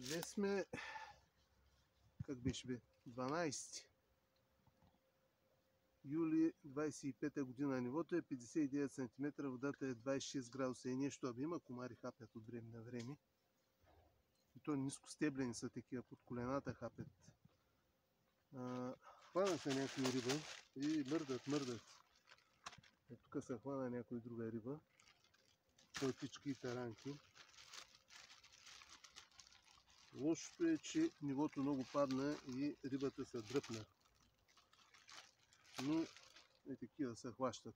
Днес сме, как беше бе, 12 юли 25 година. Нивото е 59 см, водата е 26 градуса и нещо, аби има комари хапят от време на време. И то ниско стеблени са такива, под колената хапят. Хвана се някои риба и мърдат. Тук се хвана някоя друга риба, платички и таранки. Лошото е, че нивото много падна и рибата се дръпна. Но и такива се хващат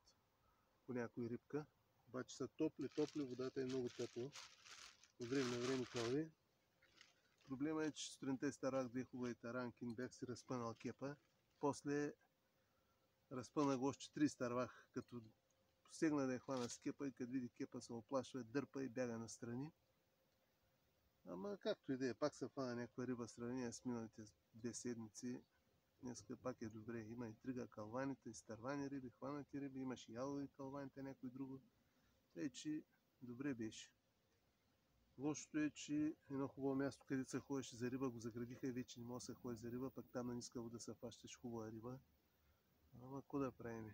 по някоя рибка. Обаче са топли, водата е много топла. От време на време кълви. Проблема е, че сутринта изтарах две хубави таранки, не бях си разпънал кепа. После разпънах още 3 изтървах, като посегна да я хвана с кепа и като види кепа се оплашва, дърпа и бяга настрани. Ама както и да е, пак се хвана някаква риба в сравнение с миналите 2 седмици. Днеска пак е добре. Има и трига калваните, изтървани риби, хванати риби, имаше и ялови калваните, някой друго. Тъй, че добре беше. Лошото е, че едно хубаво място, където се ходеше за риба, го заградиха и вече не може да се ходи за риба, пък там на ниска вода се фащаш хубава риба. Ама какво да правим?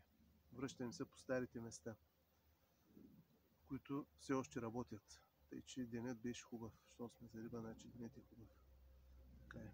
Връщаме се по старите места, които все още работят. Тъй, че денят беше хубав. Щом сме за риба, значи денят е хубав. Така е.